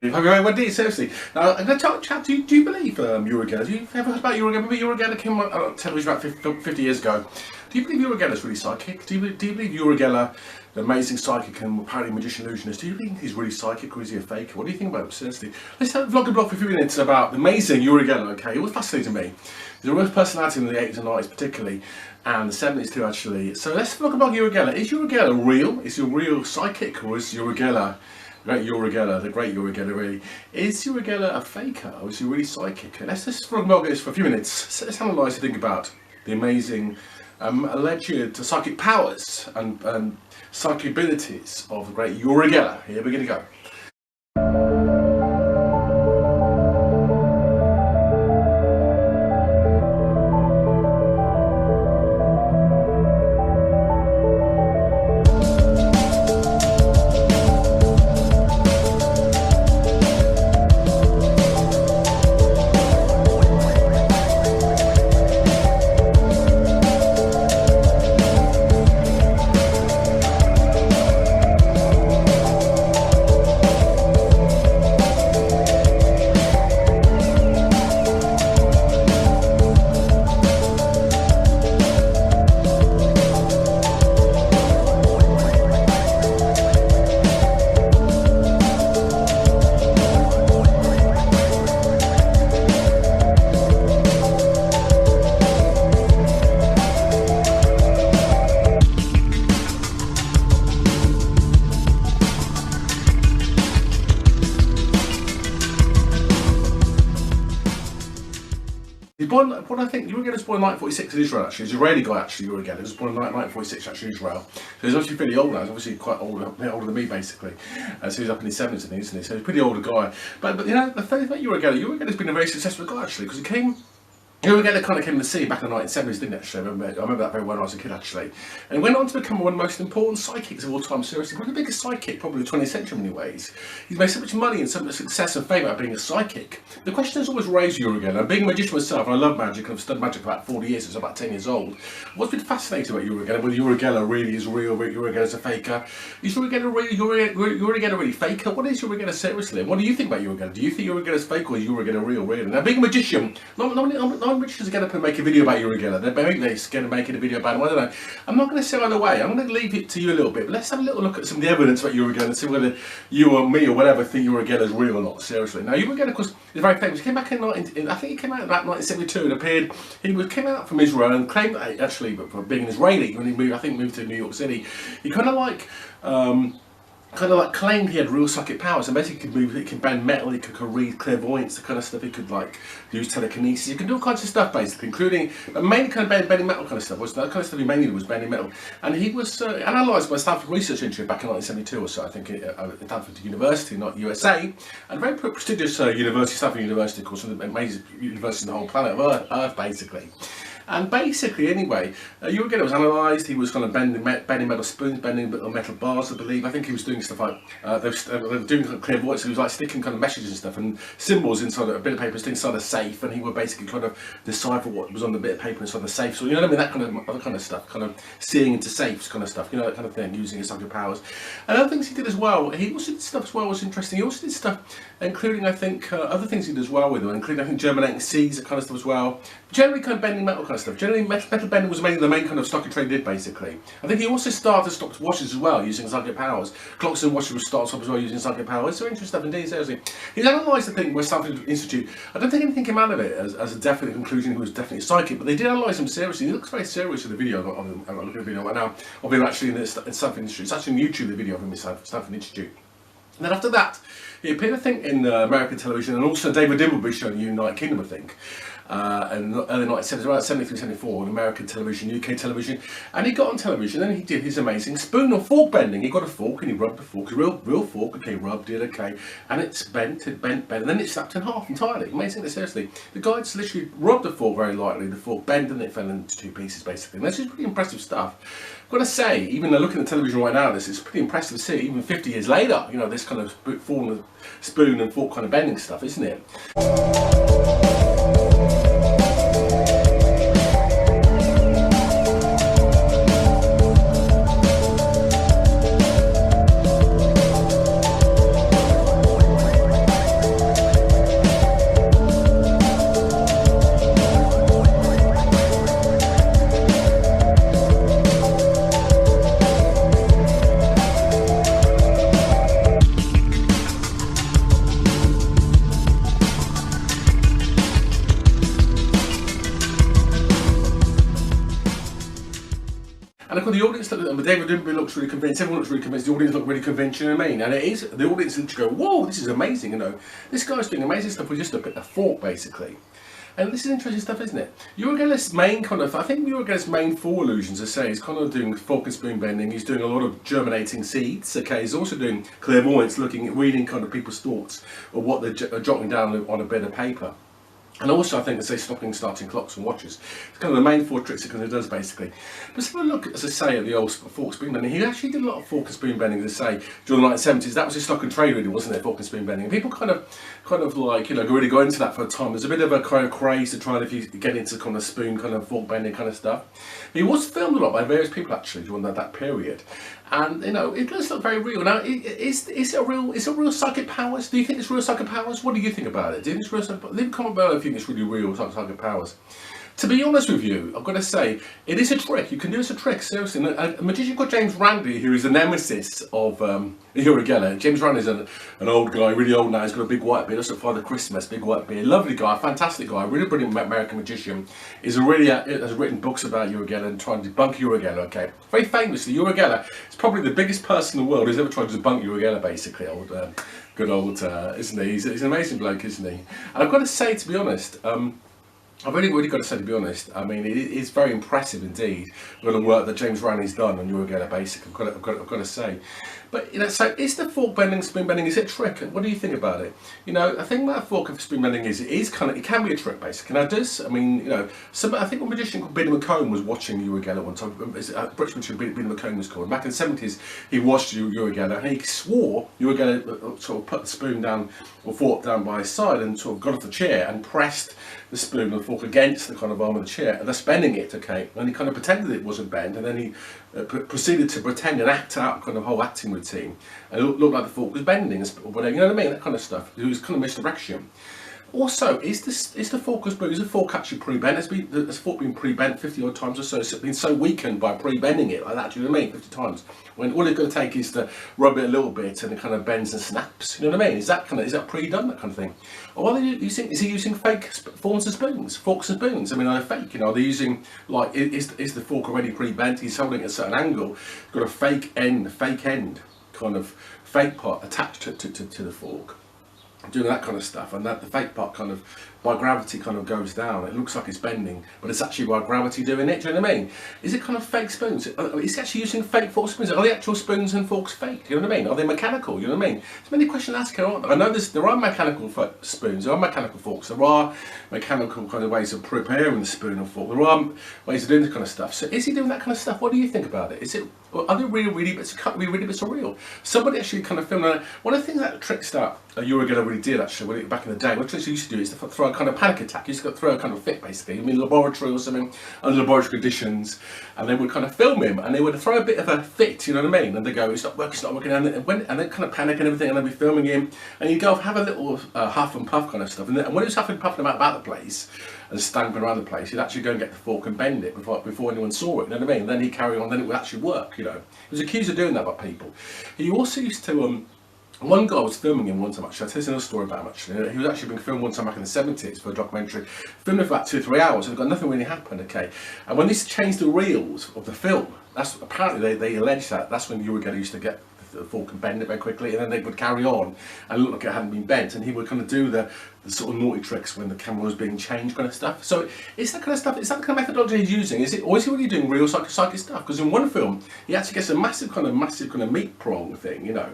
Wendy, seriously. Now, I'm going to chat. Do you believe Uri Geller? Do you ever heard about Uri Geller? Remember Uri Geller came on television about 50 years ago. Do you believe Uri Geller's really psychic? Do you believe Uri Geller, the amazing psychic and apparently magician illusionist, do you think he's really psychic or is he a fake? What do you think about him, seriously? Let's have a vlog and blog for a few minutes about the amazing Uri Geller, okay? It was fascinating to me. He's a real personality in the 80s and 90s particularly, and the 70s too actually. So let's vlog about Uri Geller. Is Uri Geller real? Is he a real psychic, or is Uri Geller, the great Uri Geller really, is Uri Geller a faker or is he really psychic? Let's just vlog about this for a few minutes. Let's analyse and think about the amazing alleged psychic powers and psychic abilities of the great Uri Geller. Here we're going to go. What I think, Uri Geller was born in 1946 in Israel actually. He's an Israeli guy actually, Uri Geller. He was born in 1946 actually in Israel. So he's obviously pretty old now. He's obviously quite old, a bit older than me basically. So he's up in his 70s, isn't he? So he's a pretty older guy. But you know, the thing about Uri Geller's been a very successful guy actually, because he came. Uri Geller kind of came to the scene back in the 1970s, didn't he, actually? I remember that very well when I was a kid, actually. And he went on to become one of the most important psychics of all time, seriously. One of the biggest psychic, probably the 20th century in many ways. He's made so much money and so much success and fame out of being a psychic. The question has always raised Uri Geller. And being a magician myself, and I love magic, and I've studied magic for about 40 years since I was about 10 years old. What's been fascinating about Uri Geller, whether Uri Geller really is real, Uri Geller's a faker. Is Uri Geller really faker? What is Uri Geller seriously? And what do you think about Uri Geller? Do you think Uri Geller's fake, or is Uri Geller real, really? Now, being a magician, not magicians are going to make a video about Uri Geller. They're going to make a video about him. I don't know. I'm not going to say either way. I'm going to leave it to you a little bit. But let's have a little look at some of the evidence about Uri Geller and see whether you or me or whatever think Uri Geller is real or not. Seriously. Now, Uri Geller, of course, is very famous. He came back I think he came out in about 1972 and appeared. Came out from Israel and claimed that actually, but for being an Israeli, when he moved to New York City, he kind of claimed he had real psychic powers, and basically he could bend metal, he could read clairvoyance, the kind of stuff. He could use telekinesis, he could do all kinds of stuff basically, including mainly kind of bending metal kind of stuff. That kind of stuff he mainly was bending metal, and he was analysed by Stanford Research Institute back in 1972 or so, I think, at Stanford University, not USA, and a very prestigious university, Stanford University, of course, one of the amazing universities in the whole planet of Earth basically. And basically, anyway, Uri Geller was analysed. He was kind of bending metal spoons, bending metal bars, I believe. I think he was doing stuff like they were doing kind of clairvoyance. He was like sticking kind of messages and stuff and symbols inside a bit of paper, inside a safe, and he would basically kind of decipher what was on the bit of paper inside the safe. So you know what I mean? That kind of other kind of stuff, kind of seeing into safes, kind of stuff. You know, that kind of thing, using his psychic powers. And other things he did as well. He also did stuff as well. Was interesting. He also did stuff, including I think other things he did as well with them, including I think germinating seeds, that kind of stuff as well. Generally, kind of bending metal kind of stuff. Generally, metal bending was mainly the main kind of stock and trade did basically. I think he also started stock watches as well using psychic powers. Clocks and watches were started up as well using psychic powers. So interesting stuff indeed, seriously. He's analysed the thing with Stanford Institute. I don't think anything came out of it as a definite conclusion he was definitely psychic, but they did analyse him seriously. He looks very serious in the video of him. I'm looking at the video right now of him actually in Stanford Institute. It's actually on YouTube, the video of him in Stanford Institute. And then after that, he appeared, I think, in American television, and also David Dimbleby show in the United Kingdom, I think. And early 1970s, around 73, 74, on American television, UK television, and he got on television and he did his amazing spoon or fork bending. He got a fork and he rubbed the fork, a real fork, okay, rubbed it, okay, and it's bent, and then it snapped in half entirely. Amazing, seriously. The guy just literally rubbed the fork very lightly, the fork bent and it fell into two pieces basically. And this is pretty impressive stuff. I've got to say, even though looking at television right now, this is pretty impressive to see, even 50 years later, you know, this kind of spoon and fork kind of bending stuff, isn't it? look at the audience, look at them, but David Dimby looks really convinced, everyone looks really convinced, the audience look really convinced, you know what I mean? And it is, the audience literally go, whoa, this is amazing, you know. This guy's doing amazing stuff with just a fork, basically. And this is interesting stuff, isn't it? Uri Geller's main kind of, I think Uri Geller's main 4 illusions, I say, he's kind of doing fork and spoon bending, he's doing a lot of germinating seeds, okay, he's also doing clairvoyance, looking at reading kind of people's thoughts, or what they're jotting down on a bit of paper. And also I think, as they stopping and starting clocks and watches. It's kind of the main 4 tricks it kind of does, basically. But let's have a look, as I say, at the old fork spoon bending. He actually did a lot of fork and spoon bending, as I say, during the 1970s. That was his stock and trade, really, wasn't it, fork and spoon bending? And people kind of like, you know, really go into that for a time. There's a bit of a kind of craze to try and, if you get into kind of spoon, kind of fork bending kind of stuff. He was filmed a lot by various people, actually, during that period. And, you know, it does look very real. Now, is it real psychic powers? Do you think it's real psychic powers? What do you think about it? Do you think it's real psychic powers? Leave a comment below if you think it's really real psychic powers. To be honest with you, I've got to say, it is a trick. You can do it as a trick, seriously. A magician called James Randi, who is the nemesis of Uri Geller. James Randi is an old guy, really old now. He's got a big white beard, also Father Christmas, big white beard. Lovely guy, fantastic guy, really brilliant American magician. He's has written books about Uri Geller and trying to debunk Uri Geller, okay. Very famously, Uri Geller is probably the biggest person in the world who's ever tried to debunk Uri Geller, basically. Good old, isn't he? He's an amazing bloke, isn't he? And I've got to say, to be honest, I've really got to say, to be honest, I mean, it's very impressive indeed, with the work that James Randi's done on Uri Geller, basically, I've got to say. But, you know, so is the fork bending, spoon bending, is it a trick? What do you think about it? You know, I think that fork and spoon bending it can be a trick, basically. Now, I mean, you know, I think a magician called Billy McComb was watching Uri Geller one time. British magician Billy McComb was called. Back in the 70s, he watched Uri Geller, and he swore Uri Geller sort of put the spoon down, or fork down by his side, and sort of got off the chair and pressed the spoon and the fork against the kind of arm of the chair, thus bending it, okay, and he kind of pretended it wasn't bent, and then he proceeded to pretend and act out kind of whole acting routine, and it looked like the fork was bending, or whatever, you know what I mean, that kind of stuff. It was kind of misdirection. Also, is the fork actually pre-bent? Has the fork been pre-bent 50 odd times or so? It's been so weakened by pre-bending it like that, do you know what I mean? 50 times. When all it's going to take is to rub it a little bit and it kind of bends and snaps. You know what I mean? Is that pre-done, that kind of thing? Or are they using? Is he using fake forks and spoons? I mean, are they fake? You know, are they using, like, is the fork already pre-bent? He's holding it at a certain angle. Got a fake end, kind of fake part attached to the fork, doing that kind of stuff, and that the fake part kind of by gravity kind of goes down. It looks like it's bending, but it's actually by gravity doing it. Do you know what I mean? Is it kind of fake spoons? Is he actually using fake forks and spoons? Are the actual spoons and forks fake? Do you know what I mean? Are they mechanical? You know what I mean? There's many questions to ask here, aren't there? I know there are mechanical spoons, there are mechanical forks, there are mechanical kind of ways of preparing the spoon and fork. There are ways of doing this kind of stuff. So is he doing that kind of stuff? What do you think about it? Are they really bits of real? Somebody actually kind of filmed it. One of the things that tricks that Uri Geller really did, actually, back in the day, what tricks he used to do is to throw a kind of panic attack. He used to throw a kind of fit, basically. I mean, laboratory or something, under laboratory conditions, and they would kind of film him, and they would throw a bit of a fit, you know what I mean? And they go, it's not working, and they kind of panic and everything, and they'd be filming him, and he'd go have a little huff and puff kind of stuff, and when he was huffing and puffing about the place, and stamping around the place, he'd actually go and get the fork and bend it before anyone saw it, you know what I mean? And then he'd carry on, then it would actually work, you know. He was accused of doing that by people. He also used to, one guy was filming him one time, actually. I'll tell you another story about him, actually. He was actually being filmed one time back in the 70s for a documentary. Filmed it for about 2 or 3 hours, and got nothing really happened, okay? And when they changed the reels of the film, that's apparently they alleged that's when Uri Geller used to get the fork and bend it very quickly, and then they would carry on and look like it hadn't been bent, and he would kind of do the sort of naughty tricks when the camera was being changed, kind of stuff. So is that kind of stuff, is that the kind of methodology he's using? Or is he really doing real psychic stuff? Because in one film he actually gets a massive kind of meat prong thing, you know,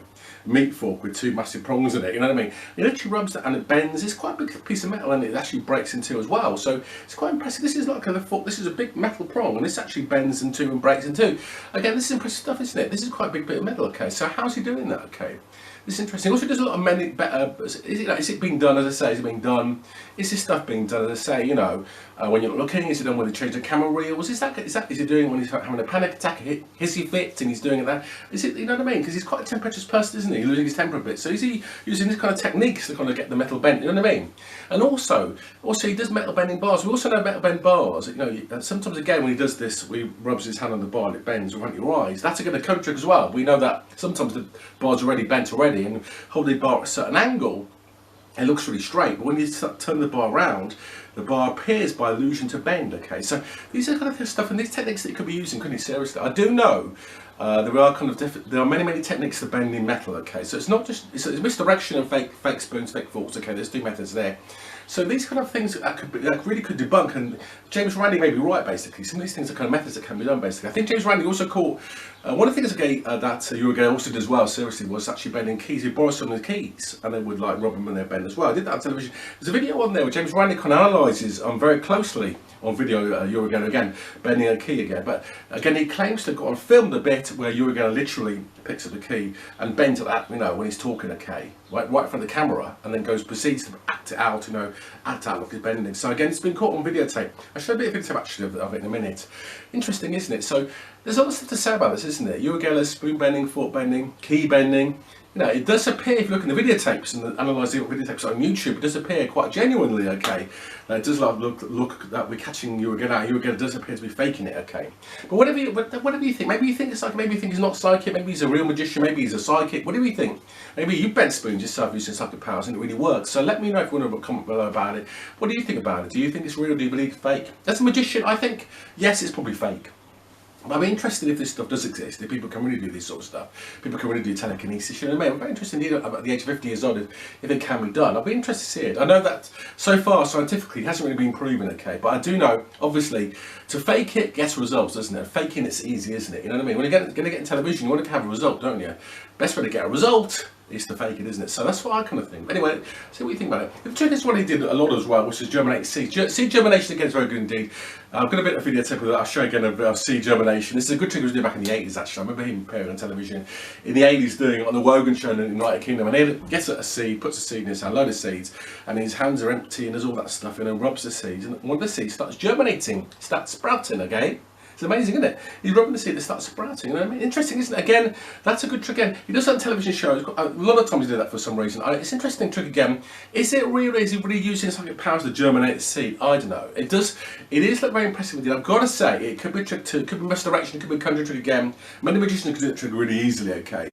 meat fork with 2 massive prongs in it, you know what I mean? He literally rubs that and it bends. It's quite a big piece of metal, and it actually breaks in 2 as well. So it's quite impressive. This is not kind of fork, this is a big metal prong, and this actually bends in 2 and breaks in 2. Again, this is impressive stuff, isn't it? This is quite a big bit of metal, okay? So how's he doing that, okay? This is interesting. Also, there's a lot of many better. Is it being done, as I say? Is it being done? Is this stuff being done, as I say? You know, when you're not looking, is it done when they change the camera reels? Is he doing when he's having a panic attack, hissy fit, and he's doing it that? Is it, you know what I mean? Because he's quite a tempestuous person, isn't he? He's losing his temper a bit. So is he using this kind of techniques to kind of get the metal bent? You know what I mean? And also he does metal bending bars. We also know metal bend bars. You know, sometimes again when he does this, he rubs his hand on the bar and it bends in front of your eyes. That's again a code trick as well. We know that sometimes the bar's already bent already, and hold the bar at a certain angle, it looks really straight, but when you turn the bar around, the bar appears by illusion to bend. Okay, so these are kind of stuff and these techniques that you could be using pretty seriously. I do know there are kind of there are many techniques to bending metal. Okay, so it's not just it's misdirection and fake spoons, fake forks. Okay, there's 2 methods there. So these kind of things that really could debunk, and James Randi may be right basically. Some of these things are kind of methods that can be done basically. I think James Randi also caught one of the things that Uriel also did as well, seriously, was actually bending keys. He'd borrow some of the keys and they would like rub them and they'd bend as well. I did that on television. There's a video on there where James Randi kind of analyses very closely on video Uriel again, bending a key again. But again, he claims to have got on filmed a bit where Uriel literally picks up the key and bends it at, when he's talking okay, right in front of the camera, and then proceeds to act it out, act out like he's bending. So again, it's been caught on videotape. I'll show a bit of videotape actually of it in a minute. Interesting, isn't it? So there's a lot of stuff to say about this, isn't it? Uriel, spoon bending, fork bending, key bending. It does appear, if you look in the videotapes and analyse the videotapes on YouTube, it does appear quite genuinely, okay? It does look that we're catching Uriel out. Uriel does appear to be faking it, okay? But whatever you think, maybe you think it's psychic, maybe you think he's not psychic, maybe he's a real magician, maybe he's a psychic, whatever you think. Maybe you bent spoons yourself using psychic powers and it really works. So let me know if you want to comment below about it. What do you think about it? Do you think it's real? Do you believe it's fake? As a magician, I think, yes, it's probably fake. I'm interested if this stuff does exist, if people can really do this sort of stuff. People can really do telekinesis. I'm very interested indeed about the age of 50 years old if it can be done. I'll be interested to see it. I know that so far scientifically it hasn't really been proven, okay, but I do know, obviously, to fake it gets results, doesn't it? Faking it's easy, isn't it? You know what I mean? When you're going to get in television, you want to have a result, don't you? Best way to get a result is to fake it, isn't it? So that's what I kind of think. But anyway, see what you think about it. The trick is what he did a lot as well, which is germinate seeds. Seed germination again is very good indeed. I've got a bit of video tip of that. I'll show you again of seed germination. This is a good trick he was doing back in the 80s actually. I remember him appearing on television in the 80s doing it on the Wogan show in the United Kingdom. And he gets a seed, puts a seed in his hand, a load of seeds, and his hands are empty and there's all that stuff in and rubs the seeds. And one of the seeds starts germinating, starts sprouting, okay? It's amazing, isn't it? He's rubbing the seed that starts sprouting. You know what I mean? Interesting, isn't it? Again, that's a good trick. Again, he does that on television shows. A lot of times he does that for some reason. It's an interesting trick again. Is it real? Is he really using psychic powers to germinate the seed? I don't know. It does. It is look very impressive with you. I've got to say, it could be a trick too. It could be misdirection. It could be a conjuring trick again. Many magicians can do that trick really easily. Okay.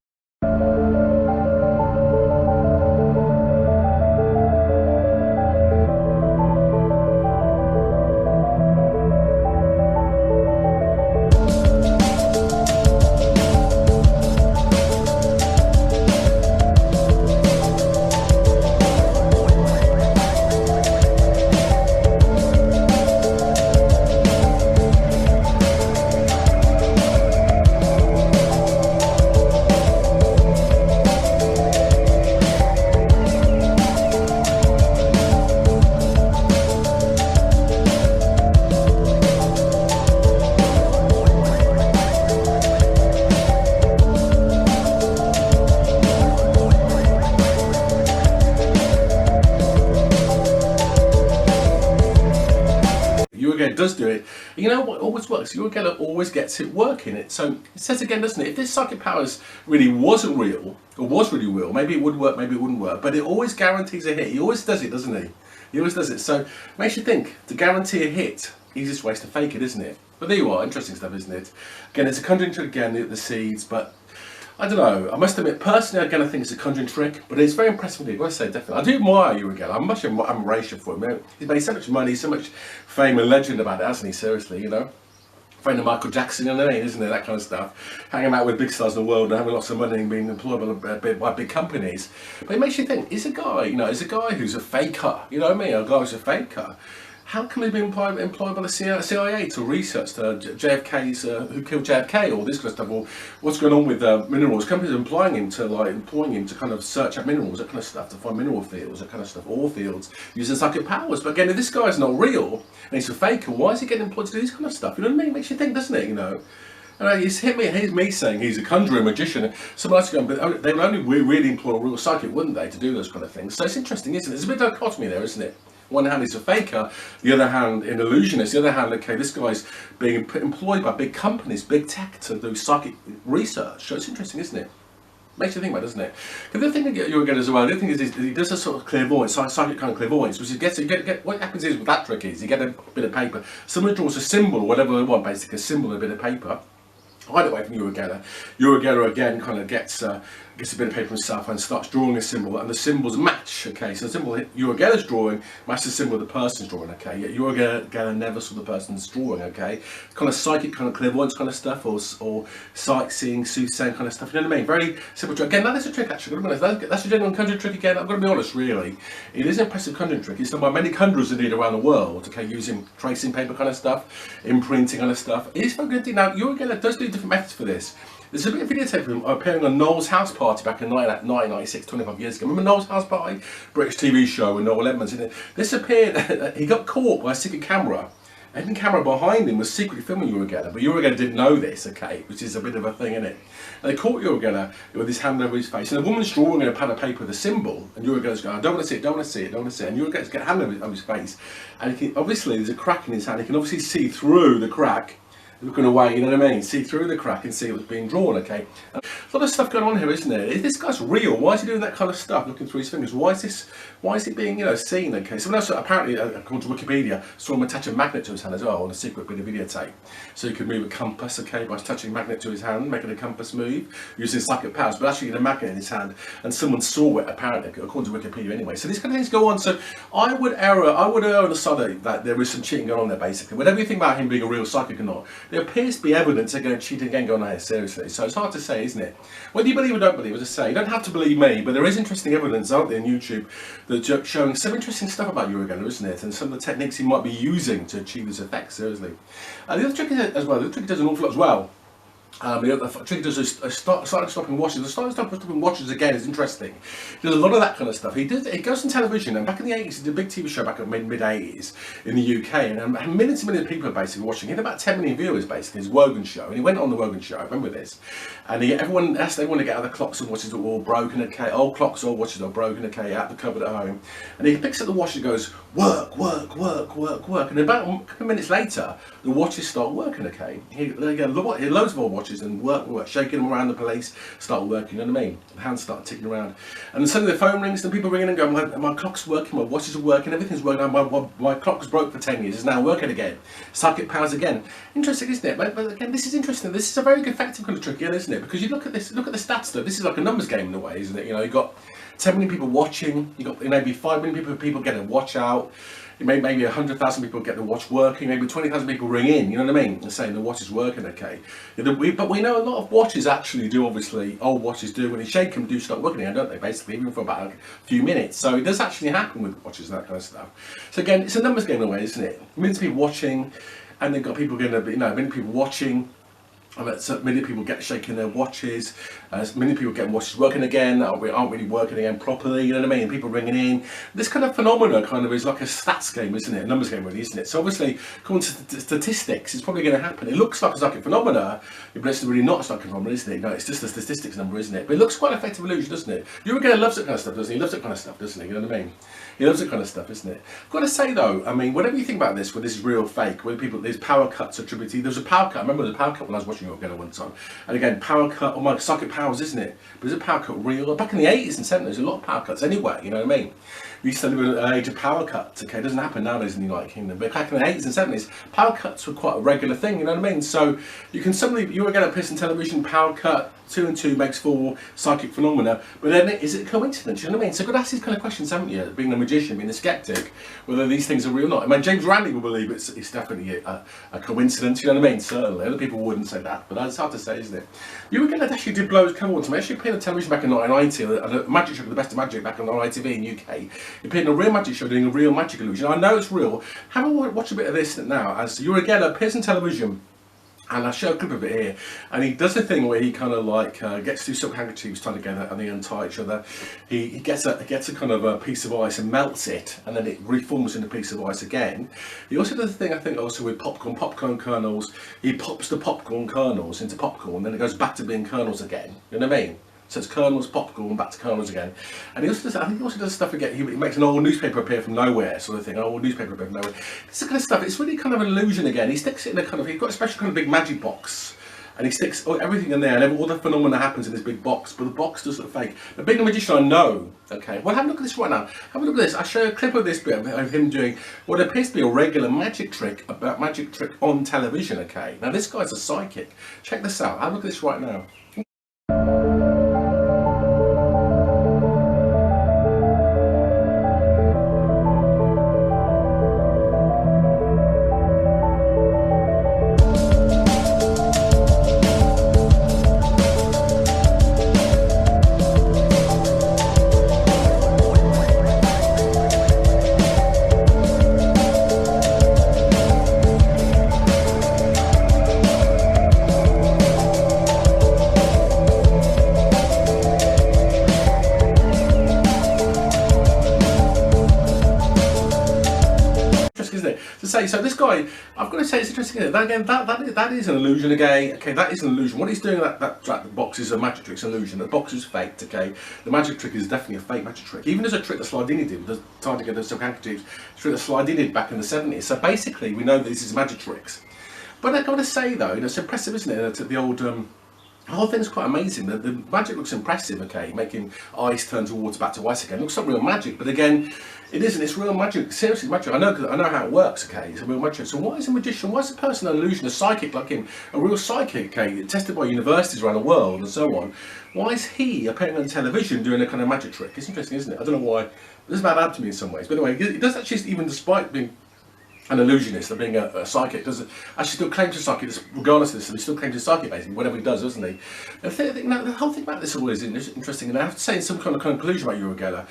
Uriel does do it. You know what always works? Uriel always gets it working. So it says again, doesn't it? If this psychic powers really wasn't real, or was really real, maybe it would work, maybe it wouldn't work. But it always guarantees a hit. He always does it, doesn't he? He always does it. So it makes you think, to guarantee a hit, easiest way is to fake it, isn't it? But there you are, interesting stuff, isn't it? Again, it's a conjuring trick again, the seeds, but I don't know. I must admit, personally, again, I think it's a conjuring trick, but it's very impressive indeed. I say definitely. I do admire Uriel. I'm much admiration for him. He's made so much money, so much fame and legend about it, hasn't he? Seriously, Friend of Michael Jackson, isn't it? That kind of stuff. Hanging out with big stars in the world and having lots of money and being employed by big companies. But it makes you think, is a guy who's a faker, you know what I mean? A guy who's a faker. How can he be employed by the CIA to research JFK's who killed JFK, or this kind of stuff, or what's going on with minerals? Companies are employing him to kind of search out minerals, that kind of stuff, to find mineral fields, that kind of stuff, ore fields, using psychic powers. But again, if this guy's not real and he's a faker, why is he getting employed to do this kind of stuff? You know what I mean? It makes you think, doesn't it? And it's me saying he's a conjurer, magician. Someone else going, but they would only really employ a real psychic, wouldn't they, to do those kind of things? So it's interesting, isn't it? There's a bit of dichotomy there, isn't it? One hand he's a faker, the other hand an illusionist, the other hand, okay, this guy's being employed by big companies, big tech to do psychic research. So it's interesting, isn't it? Makes you think about it, doesn't it? The other thing that you'll get as well, the other thing is he does a sort of clairvoyance, psychic kind of clairvoyance, which is what happens is with that trick is you get a bit of paper, someone draws a symbol, or whatever they want, basically a symbol, a bit of paper. Hide away from Uriel. Uriel again kind of gets gets a bit of paper himself and starts drawing a symbol, and the symbols match. Okay, so the symbol Uri Geller's drawing matches the symbol the person's drawing. Okay, yet Uri Geller never saw the person's drawing. Okay, kind of psychic, kind of clairvoyance kind of stuff, or sightseeing, soothsaying kind of stuff. You know what I mean? Very simple trick. Again, that is a trick actually. That's a genuine conjuring trick. Again, I've got to be honest. Really, it is an impressive conjuring trick. It's done by many conjurers indeed around the world. Okay, using tracing paper kind of stuff, imprinting kind of stuff. It is very good. Now Uri Geller does do different methods for this. There's a bit of videotape of him appearing on Noel's House Party back in 1996, 25 years ago. Remember Noel's House Party? British TV show with Noel Edmonds in it. This appeared, he got caught by a secret camera. And the camera behind him was secretly filming Uri Geller, but Uri Geller didn't know this, okay, which is a bit of a thing, isn't it? And they caught Uri Geller with his hand over his face, and the woman's drawing in a pad of paper with a symbol, and Uri Geller's going, I don't want to see it, don't want to see it, don't want to see it, and Uri Geller's got a hand over his face, and he can, obviously there's a crack in his hand, he can obviously see through the crack, looking away, you know what I mean? See through the crack and see what's being drawn, okay? A lot of stuff going on here, isn't there? Is this guy's real? Why is he doing that kind of stuff, looking through his fingers? Why is it being, you know, seen, okay? Someone else, apparently, according to Wikipedia, saw him attach a magnet to his hand as well on a secret bit of videotape. So he could move a compass, okay, by touching a magnet to his hand, making a compass move, using psychic powers, but actually in a magnet in his hand, and someone saw it, apparently, according to Wikipedia anyway. So these kind of things go on, so I would err on the side that there is some cheating going on there, basically. Whatever you think about him being a real psychic or not, there appears to be evidence they're going to cheat again going on here, seriously. So it's hard to say, isn't it? Whether you believe or don't believe, as I say, you don't have to believe me, but there is interesting evidence out there on YouTube that's showing some interesting stuff about Uri Geller, isn't it? And some of the techniques he might be using to achieve this effect, seriously. The other trick is, as well, the other trick he does an awful lot as well. The other trick he does is starting stopping watches. The starting stopping watches again is interesting. He does a lot of that kind of stuff. He goes on television, and back in the 80s, he did a big TV show back in mid 80s in the UK, and millions and millions of people are basically watching. He had about 10 million viewers basically. His Wogan show, and he went on the Wogan show. I remember this, and everyone asked everyone to get out the clocks and watches that were all broken. Okay, old clocks, old watches are broken. Okay, out the cupboard at home, and he picks up the watch and goes work, work, work, work, work, and about a couple of minutes later, the watches start working. Okay, he loads of old watches and work, shaking them around the place, start working, you know what I mean? The hands start ticking around. And then suddenly the phone rings and people ringing and going, my clock's working, my watches are working, everything's working, my clock was broke for 10 years, it's now working again. Psychic powers again. Interesting, isn't it? But again, this is interesting. This is a very good effective kind of trick, yeah, isn't it? Because you look at this, look at the stats stuff, this is like a numbers game in a way, isn't it? You know, you've got 10 million people watching, you've got maybe 5 million people getting a watch out, maybe 100,000 people get the watch working, maybe 20,000 people ring in, you know what I mean, and saying the watch is working, okay. But we know a lot of watches actually do, obviously, old watches do, when you shake them, do start working again, don't they, basically, even for about a few minutes. So it does actually happen with watches and that kind of stuff. So again, it's a numbers game in a way, isn't it? Millions of people watching, and they've got people going to be, you know, many people watching, so many people get shaking their watches, many people get watches working again, aren't really working again properly, you know what I mean? People ringing in. This kind of phenomena kind of is like a stats game, isn't it? A numbers game really, isn't it? So obviously, according to statistics, it's probably going to happen. It looks like a psychic phenomena, but it's really not a psychic phenomenon, isn't it? No, it's just a statistics number, isn't it? But it looks quite an effective illusion, doesn't it? Uri Geller loves that kind of stuff, doesn't he? He loves that kind of stuff, doesn't he? You know what I mean? He loves that kind of stuff, isn't it? I've got to say though, I mean, whatever you think about this, whether this is real or fake, whether there's power cuts attributed, there was a power cut, I remember there was a power cut when I was watching Uri Geller one time, and again, power cut, oh my, psychic powers, isn't it? But is a power cut real? Back in the 80s and 70s, there's a lot of power cuts anyway, you know what I mean? We used to live in an age of power cuts, okay? It doesn't happen nowadays in the United Kingdom, but back in the 80s and 70s, power cuts were quite a regular thing, you know what I mean? So you can suddenly, you were going to piss on television, power cut, 2 and 2 makes 4, psychic phenomena, but then is it a coincidence, you know what I mean? So you've got to ask these kind of questions, haven't you? Being a magician, being a skeptic, whether these things are real or not. I mean, James Randi will believe it's definitely a coincidence, you know what I mean? Certainly, other people wouldn't say that, but that's hard to say, isn't it? You were going to actually did blows cover one time. I actually appeared on television back in 1990, a magic show, The Best of Magic, back on ITV in UK. He appeared in a real magic show doing a real magic illusion. I know it's real. Have a watch a bit of this now, as Uri Geller appears on television. And I'll show a clip of it here, and he does a thing where he kind of like gets two silk handkerchiefs tied together and they untie each other. He gets a kind of a piece of ice and melts it, and then it reforms into a piece of ice again. He also does a thing, I think, also with popcorn kernels. He pops the popcorn kernels into popcorn, then it goes back to being kernels again. You know what I mean? So it's kernels, popcorn, back to kernels again. And he also does, I think he also does stuff again. He makes an old newspaper appear from nowhere, sort of thing. An old newspaper appear from nowhere. This kind of stuff, it's really kind of an illusion again. He sticks it in a kind of, he's got a special kind of big magic box. And he sticks everything in there, and all the phenomena happens in this big box, but the box does look fake. But being a magician, I know, okay, well, have a look at this right now. Have a look at this. I'll show you a clip of this bit of him doing what appears to be a regular magic trick on television, okay? Now, this guy's a psychic. Check this out. Have a look at this right now. To say, so this guy, I've got to say, it's interesting. That again, that is an illusion again. Okay, that is an illusion. What he's doing that box is a magic trick, it's an illusion. The box is faked. Okay, the magic trick is definitely a fake magic trick. Even as a trick that Slidini did, the time to get the silk handkerchiefs, trick that Slidini did back in the 70s. So basically, we know that this is magic tricks. But I've got to say though, it's impressive, isn't it? The old. The whole thing's quite amazing. The magic looks impressive, okay, making ice turn to water back to ice again. It looks like real magic, but again, it isn't. It's real magic. Seriously, magic. I know how it works, okay. It's a real magic. So why is a magician, why is a person an illusion, a psychic like him, a real psychic, okay, tested by universities around the world and so on, why is he appearing on television doing a kind of magic trick? It's interesting, isn't it? I don't know why. This is bad to me in some ways. But anyway, it does actually, even despite being an illusionist, of being a psychic, doesn't actually still claim to psychic, regardless of this, he still claims to psychic basically, whatever he does, doesn't he? And the whole thing about this always is interesting, and I have to say in some kind of conclusion about Uri Geller,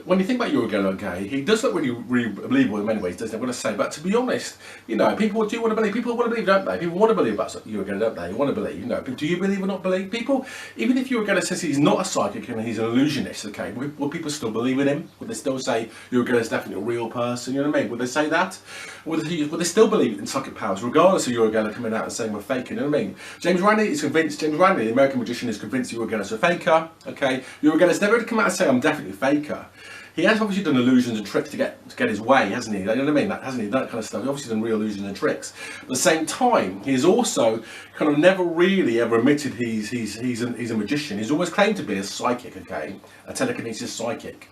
when you think about Uri Geller, okay, he does look really believable in many ways, doesn't he? I'm going to say, but to be honest, you know, people do want to believe, don't they? People want to believe about Uri Geller, don't they? They want to believe, you know, but do you believe or not believe? People, even if Uri Geller says he's not a psychic and he's an illusionist, okay, will people still believe in him? Would they still say Uri Geller is definitely a real person, you know what I mean? Would they say that? Would they still believe in psychic powers, regardless of Uri Geller coming out and saying we're faking, you know what I mean? James Randi is convinced, the American magician, is convinced Uri Geller's a faker, okay? Uri Geller's never come out and say I'm definitely a faker. He has obviously done illusions and tricks to get his way, hasn't he? You know what I mean? Hasn't he? That kind of stuff. He's obviously done real illusions and tricks. But at the same time, he's also kind of never really ever admitted he's a magician. He's always claimed to be a psychic, okay? A telekinesis psychic.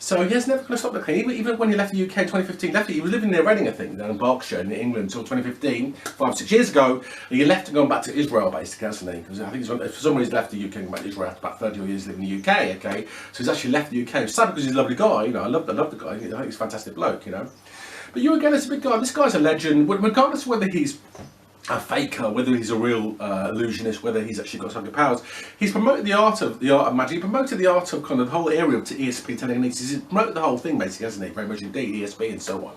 So he has never kind of stopped the claim. Even when he left the UK in 2015, he was living near Reading, I think, down in Berkshire in England until 2015, 5-6 years ago. And he left and gone back to Israel, basically, hasn't he? Because I think for some reason he's left the UK and went to Israel after about 30 years living in the UK, okay? So he's actually left the UK. It's sad because he's a lovely guy, you know. I love the guy. I think he's a fantastic bloke, you know. But Uri Geller's a big guy. This guy's a legend, regardless of whether he's a faker, whether he's a real illusionist, whether he's actually got psychic powers. He's promoted the art of magic. He promoted the art of kind of the whole area of ESP telekinesis. He's promoted the whole thing basically, hasn't he? Very much indeed, ESP and so on.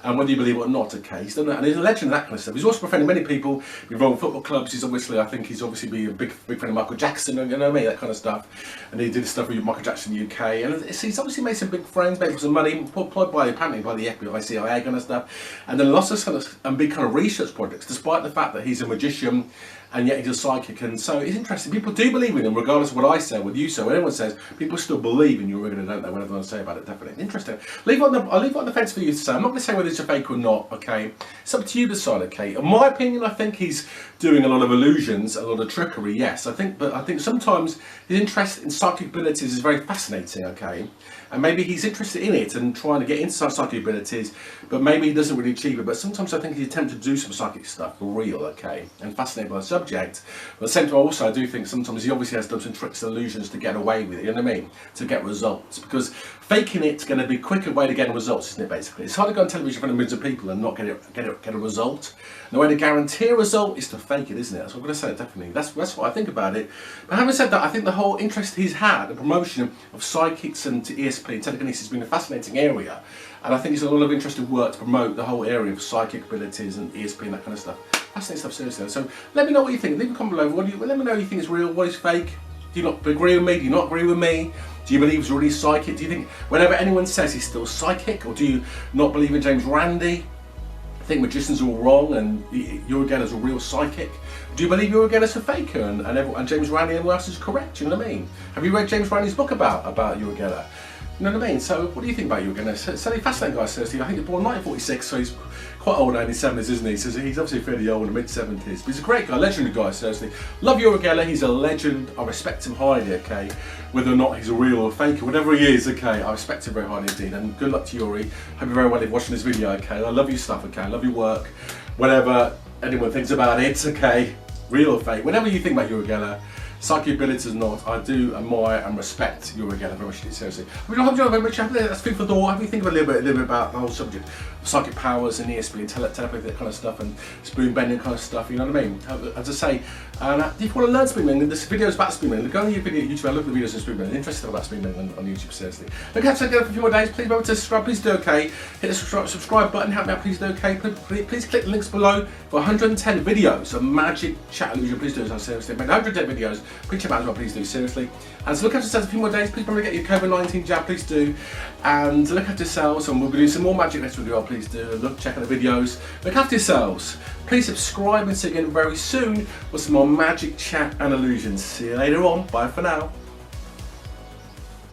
And whether you believe it or not, okay, he's done that, and he's a legend of that kind of stuff. He's also befriended many people involved in football clubs. He's obviously, I think he's obviously been a big friend of Michael Jackson, you know what I mean, that kind of stuff. And he did stuff with Michael Jackson in the UK, and he's obviously made some big friends, made some money, employed apparently by the FBI, CIA kind of stuff, and then lots of kind of big kind of research projects, despite the fact that he's a magician. And yet he's a psychic, and so it's interesting. People do believe in him, regardless of what I say, what you say, what anyone says. People still believe in Uri Geller, don't they? Whatever I say about it, definitely interesting. I'll leave it on the fence for you to say. I'm not going to say whether it's a fake or not. Okay, it's up to you to decide. Okay, in my opinion, I think he's doing a lot of illusions, a lot of trickery. Yes, I think sometimes his interest in psychic abilities is very fascinating. Okay. And maybe he's interested in it and trying to get into some psychic abilities, but maybe he doesn't really achieve it. But sometimes I think he's attempted to do some psychic stuff for real, okay, and fascinated by the subject. But at the same time, also, I do think sometimes he obviously has done some tricks and illusions to get away with it, you know what I mean? To get results. Because faking it's going to be a quicker way to get results, isn't it, basically? It's hard to go on television in front of millions of people and not get a result. And the way to guarantee a result is to fake it, isn't it? That's what I'm going to say, definitely. That's what I think about it. But having said that, I think the whole interest he's had, the promotion of psychics and ESP and telekinesis has been a fascinating area. And I think it's a lot of interesting work to promote the whole area of psychic abilities and ESP and that kind of stuff. Fascinating stuff, seriously. So let me know what you think. Leave a comment below. Let me know what you think is real, what is fake. Do you not agree with me? Do you not agree with me? Do you believe he's really psychic? Do you think whenever anyone says he's still psychic? Or do you not believe in James Randi? Think magicians are all wrong and Uri Geller's a real psychic? Do you believe Uri Geller's a faker and James Randi and everyone else is correct? You know what I mean? Have you read James Randi's book about Uri Geller? You know what I mean? So what do you think about Uri Geller? So he's fascinating guy, seriously. I think he was born in 1946, so he's quite old now in his 70s, isn't he? So he's obviously fairly old in the mid-70s. But he's a great guy, legendary guy, seriously. Love Uri Geller, he's a legend. I respect him highly, okay? Whether or not he's a real or faker, whatever he is, okay? I respect him very highly indeed. And good luck to Uri. Hope you're very well if watching this video, okay? I love your stuff, okay? I love your work. Whatever anyone thinks about it, okay? Real or fake, whatever you think about Uri Geller, psychic abilities or not, I do admire and respect Uri Geller very much, seriously. I hope you very much. That's food for thought. Have you think a little bit about the whole subject of psychic powers and ESP and telepathy, that kind of stuff, and spoon bending kind of stuff, you know what I mean? As I say, if you want to learn spoon bending, this video is about spoon bending. Go on YouTube and look at the videos on spoon bending. Interested about spoon bending on YouTube, seriously. Look, have to go for a few more days. Please remember to subscribe. Please do okay. Hit the subscribe button. Help me out. Please do okay. Please click the links below for 110 videos of magic chat illusion. Please do so, seriously. Made 110 videos. Please check out as well. Please do, seriously. And so look after yourselves a few more days. Please remember to get your COVID-19 jab. Please do. And look after yourselves. And we'll be doing some more magic next video. please do look, check out the videos. Look after yourselves. Please subscribe and see you again very soon with some more magic chat and illusions. See you later on. Bye for now.